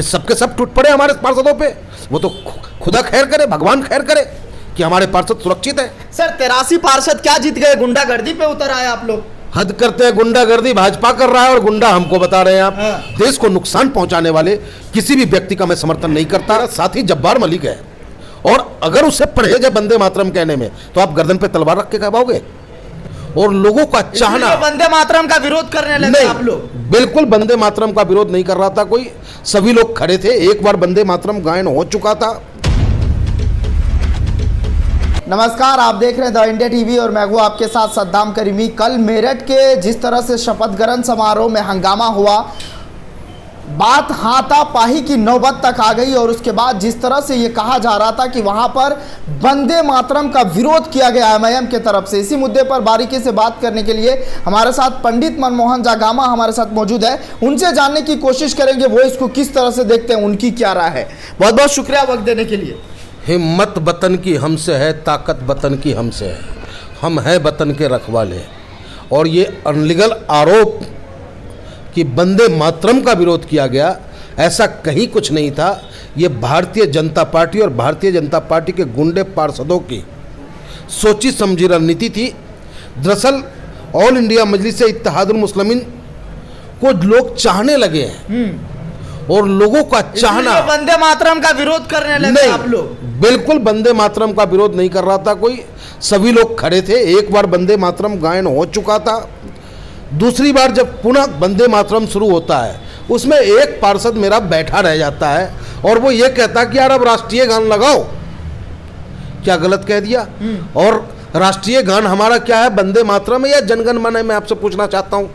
सबके सब टूट पड़े हमारे पार्षदों पे। वो तो खुदा खैर करे, भगवान खैर करे कि हमारे पार्षद सुरक्षित है। सर 83 पार्षद क्या जीत गए, गुंडागर्दी पे उतर आए आप लोग। हद करते हैं, गुंडागर्दी भाजपा कर रहा है और गुंडा हमको बता रहे हैं आप। देश को नुकसान पहुंचाने वाले किसी भी व्यक्ति का मैं समर्थन नहीं करता। साथ ही जब्बार मलिक है, और अगर उससे परहेज है वंदे मातरम कहने में तो आप गर्दन पे तलवार रख के कहवाओगे। और लोगों का चाहना, वंदे मातरम का विरोध करने लगे आप लोग। बिल्कुल वंदे मातरम का विरोध नहीं कर रहा था कोई, सभी लोग खड़े थे। एक बार वंदे मातरम गायन हो चुका था। नमस्कार, आप देख रहे हैं द इंडिया टीवी और मैं हूं आपके साथ सद्दाम करीमी। कल मेरठ के जिस तरह से शपथ ग्रहण समारोह में हंगामा हुआ, बात हाथापाई की नौबत तक आ गई, और उसके बाद जिस तरह से ये कहा जा रहा था कि वहां पर वंदे मातरम का विरोध किया गया एमआईएम के तरफ से। इसी मुद्दे पर बारीकी से बात करने के लिए हमारे साथ पंडित मनमोहन जागामा हमारे साथ मौजूद है। उनसे जानने की कोशिश करेंगे वो इसको किस तरह से देखते हैं, उनकी क्या राय है। बहुत बहुत शुक्रिया वक्त देने के लिए। हिम्मत वतन की हमसे है, ताकत वतन की हमसे है, हम हैं वतन के रखवाले। और ये अनलीगल आरोप कि वंदे मातरम का विरोध किया गया, ऐसा कहीं कुछ नहीं था। ये भारतीय जनता पार्टी और भारतीय जनता पार्टी के गुंडे पार्षदों की सोची समझी रणनीति थी। दरअसल ऑल इंडिया मजलिस इत्तेहादुल मुस्लिमीन को लोग चाहने लगे हैं, और लोगों का चाहना, वंदे मातरम का विरोध करने लगे आप लोग। बिल्कुल वंदे मातरम का विरोध नहीं कर रहा था कोई, सभी लोग खड़े थे। एक बार वंदे मातरम गायन हो चुका था। दूसरी बार जब पुनः वंदे मातरम शुरू होता है, उसमें एक पार्षद मेरा बैठा रह जाता है और वो ये कहता कि यार अब राष्ट्रीय गान लगाओ। क्या गलत कह दिया? और राष्ट्रीय गान हमारा क्या है, वंदे मातरम है या जनगण मन है? मैं आपसे पूछना चाहता हूँ,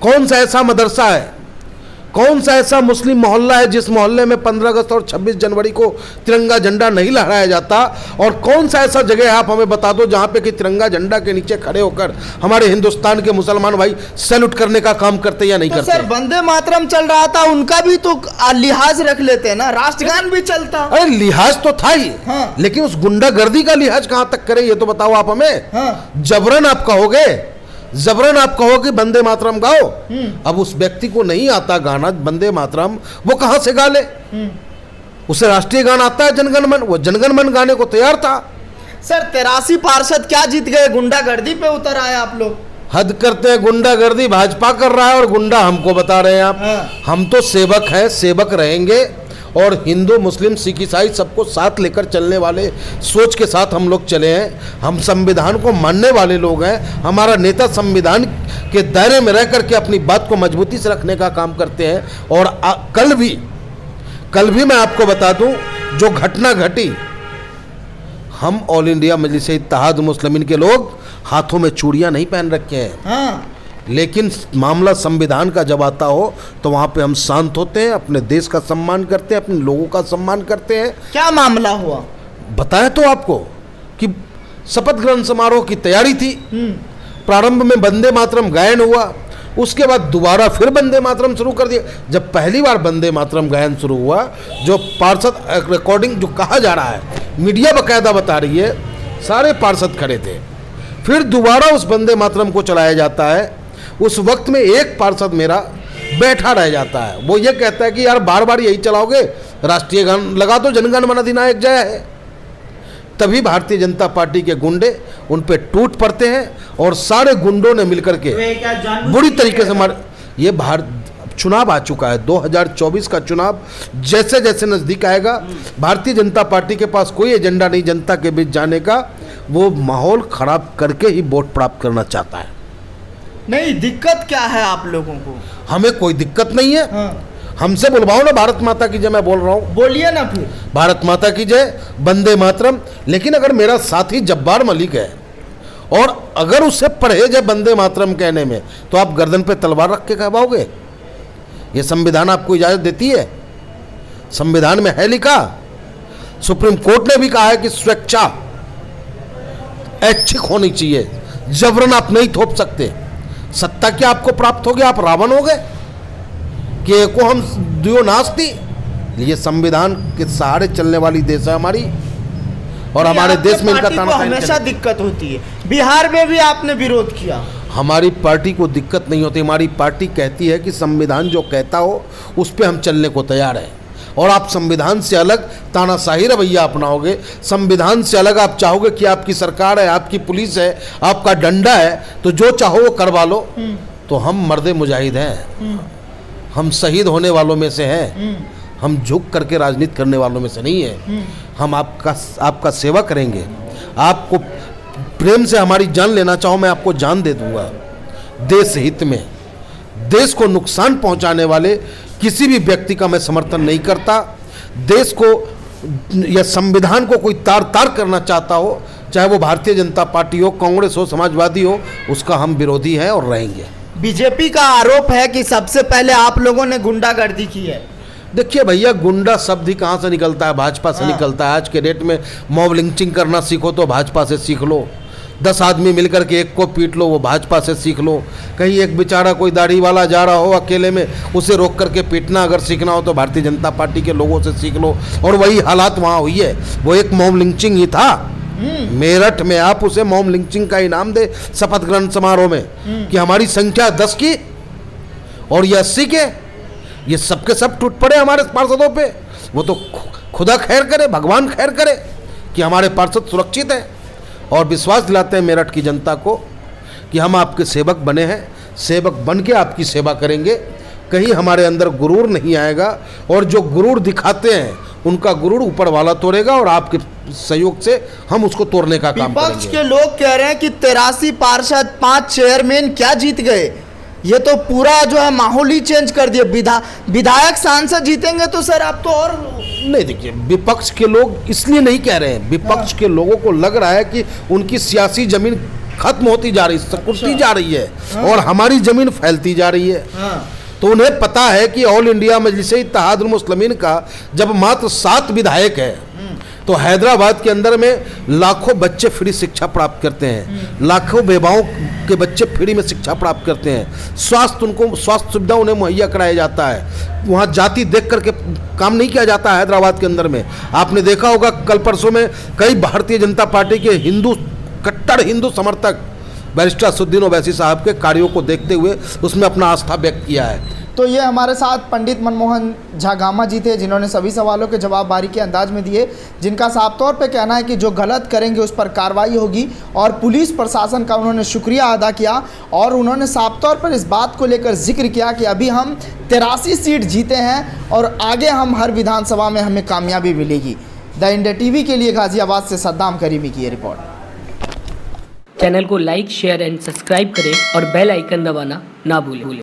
कौन सा ऐसा मदरसा है, कौन सा ऐसा मुस्लिम मोहल्ला है जिस मोहल्ले में 15 अगस्त और 26 जनवरी को तिरंगा झंडा नहीं लहराया जाता? और कौन सा ऐसा जगह है, आप हमें बता दो, जहां पे कि तिरंगा झंडा के नीचे खड़े होकर हमारे हिंदुस्तान के मुसलमान भाई सैल्यूट करने का काम करते या नहीं करते? सर वंदे मातरम चल रहा था, उनका भी तो लिहाज रख लेते हैं ना, राष्ट्रगान भी चलता। अरे लिहाज तो था ही, लेकिन उस गुंडागर्दी का लिहाज कहां तक करें ये तो बताओ आप हमें। जबरन आप कहोगे, जबरन आप कहो कि वंदे मातरम गाओ। अब उस व्यक्ति को नहीं आता गाना वंदे मातरम, वो कहां से गा ले? उसे राष्ट्रीय गान आता है, जनगण मन, वो जनगण मन गाने को तैयार था। सर 83 पार्षद क्या जीत गए, गुंडागर्दी पे उतर आए आप लोग। हद करते हैं, गुंडागर्दी भाजपा कर रहा है और गुंडा हमको बता रहे हैं आप। हम तो सेवक हैं, सेवक रहेंगे, और हिंदू मुस्लिम सिख ईसाई सबको साथ लेकर चलने वाले सोच के साथ हम लोग चले हैं। हम संविधान को मानने वाले लोग हैं। हमारा नेता संविधान के दायरे में रह करके अपनी बात को मजबूती से रखने का काम करते हैं। और कल भी मैं आपको बता दूं, जो घटना घटी, हम ऑल इंडिया मजलिस इत्तेहादुल मुस्लिमीन के लोग हाथों में चूड़ियां नहीं पहन रखे हैं। लेकिन मामला संविधान का जब आता हो तो वहाँ पे हम शांत होते हैं, अपने देश का सम्मान करते हैं, अपने लोगों का सम्मान करते हैं। क्या मामला हुआ बताया तो आपको कि शपथ ग्रहण समारोह की तैयारी थी। प्रारंभ में वंदे मातरम गायन हुआ, उसके बाद दोबारा फिर वंदे मातरम शुरू कर दिया। जब पहली बार वंदे मातरम गायन शुरू हुआ, जो पार्षद रिकॉर्डिंग जो कहा जा रहा है, मीडिया बाकायदा बता रही है, सारे पार्षद खड़े थे। फिर दोबारा उस वंदे मातरम को चलाया जाता है। उस वक्त में एक पार्षद मेरा बैठा रह जाता है, वो ये कहता है कि यार बार बार यही चलाओगे, राष्ट्रीय गान लगा दो, जनगण मन अधिनायक जय है। तभी भारतीय जनता पार्टी के गुंडे उन पे टूट पड़ते हैं, और सारे गुंडों ने मिलकर के बुरी तरीके से ये चुनाव आ चुका है, 2024 का चुनाव जैसे जैसे नज़दीक आएगा, भारतीय जनता पार्टी के पास कोई एजेंडा नहीं जनता के बीच जाने का। वो माहौल खराब करके ही वोट प्राप्त करना चाहता है। नहीं, दिक्कत क्या है आप लोगों को? हमें कोई दिक्कत नहीं है। हमसे बुलवाओ ना, भारत माता की जय, मैं बोल रहा हूँ, बोलिए ना फिर। भारत माता की जय, वंदे मातरम। लेकिन अगर मेरा साथी जब्बार मलिक है और अगर उससे परहेज है वंदे मातरम कहने में, तो आप गर्दन पे तलवार रख के कहवाओगे? ये संविधान आपको इजाजत देती है? संविधान में है लिखा, सुप्रीम कोर्ट ने भी कहा है कि स्वेच्छा ऐच्छिक होनी चाहिए, जबरन आप नहीं थोप सकते। सत्ता क्या आपको प्राप्त हो गया, आप रावण हो गए कि को हम दियो नास्ती? ये संविधान के सहारे चलने वाली देश है हमारी, और हमारे देश में इनका ताना हमेशा दिक्कत होती है। बिहार में भी आपने विरोध किया। हमारी पार्टी को दिक्कत नहीं होती। हमारी पार्टी कहती है कि संविधान जो कहता हो उस पर हम चलने को तैयार हैं। और आप संविधान से अलग तानाशाही रवैया अपनाओगे, संविधान से अलग आप चाहोगे कि आपकी सरकार है, आपकी पुलिस है, आपका डंडा है, तो जो चाहो वो करवा लो, तो हम मर्दे मुजाहिद हैं, हम शहीद होने वालों में से हैं, हम झुक करके राजनीति करने वालों में से नहीं है। हम आपका सेवा करेंगे। आपको प्रेम से हमारी जान लेना चाहो, मैं आपको जान दे दूंगा। देश हित में देश को नुकसान पहुंचाने वाले किसी भी व्यक्ति का मैं समर्थन नहीं करता। देश को या संविधान को कोई तार तार करना चाहता हो, चाहे वो भारतीय जनता पार्टी हो, कांग्रेस हो, समाजवादी हो, उसका हम विरोधी हैं और रहेंगे। बीजेपी का आरोप है कि सबसे पहले आप लोगों ने गुंडागर्दी की है। देखिए भैया, गुंडा शब्द ही कहाँ से निकलता है? भाजपा से निकलता है। आज के डेट में मॉब लिंचिंग करना सीखो तो भाजपा से सीख लो। 10 आदमी मिलकर के एक को पीट लो, वो भाजपा से सीख लो। कहीं एक बेचारा कोई दाढ़ी वाला जा रहा हो अकेले में, उसे रोक करके पीटना अगर सीखना हो तो भारतीय जनता पार्टी के लोगों से सीख लो। और वही हालात वहाँ हुई है, वो एक मॉब लिंचिंग ही था। मेरठ में आप उसे मॉब लिंचिंग का इनाम दे शपथ ग्रहण समारोह में कि हमारी संख्या 10 की और ये 80 के, ये सबके सब टूट पड़े हमारे पार्षदों पे। वो तो खुदा खैर करे, भगवान खैर करे कि हमारे पार्षद सुरक्षित है। और विश्वास दिलाते हैं मेरठ की जनता को कि हम आपके सेवक बने हैं, सेवक बन के आपकी सेवा करेंगे। कहीं हमारे अंदर गुरूर नहीं आएगा, और जो गुरूर दिखाते हैं उनका गुरूर ऊपर वाला तोड़ेगा, और आपके सहयोग से हम उसको तोड़ने का काम करेंगे। विपक्ष के लोग कह रहे हैं कि 83 पार्षद, 5 चेयरमैन क्या जीत गए, ये तो पूरा जो है माहौल ही चेंज कर दिया। विधायक सांसद जीतेंगे तो सर आप तो और नहीं। देखिए, विपक्ष के लोग इसलिए नहीं कह रहे हैं, विपक्ष के लोगों को लग रहा है कि उनकी सियासी जमीन खत्म होती जा रही, सिकुड़ती जा रही है, और हमारी जमीन फैलती जा रही है। तो उन्हें पता है कि ऑल इंडिया मजलिस-ए इत्तेहादुल मुस्लिमीन का जब मात्र 7 विधायक है, तो हैदराबाद के अंदर में लाखों बच्चे फ्री शिक्षा प्राप्त करते हैं, लाखों बेवाओं के बच्चे फ्री में शिक्षा प्राप्त करते हैं, स्वास्थ्य सुविधा उन्हें मुहैया कराया जाता है। वहाँ जाति देख करके काम नहीं किया जाता है हैदराबाद के अंदर में। आपने देखा होगा कल परसों में कई भारतीय जनता पार्टी के कट्टर हिंदू समर्थक बैरिस्टर असदुद्दीन ओवैसी साहब के कार्यों को देखते हुए उसमें अपना आस्था व्यक्त किया है। तो ये हमारे साथ पंडित मनमोहन झा गामा जी थे, जिन्होंने सभी सवालों के जवाब बारीकी अंदाज में दिए, जिनका साफ तौर पे कहना है कि जो गलत करेंगे उस पर कार्रवाई होगी। और पुलिस प्रशासन का उन्होंने शुक्रिया अदा किया, और उन्होंने साफ तौर पर इस बात को लेकर जिक्र किया कि अभी हम 83 सीट जीते हैं और आगे हम हर विधानसभा में हमें कामयाबी मिलेगी। द इंडिया टीवी के लिए गाजियाबाद से सद्दाम करीमी की ये रिपोर्ट। चैनल को लाइक, शेयर एंड सब्सक्राइब करें और बेल आइकन दबाना ना भूलें।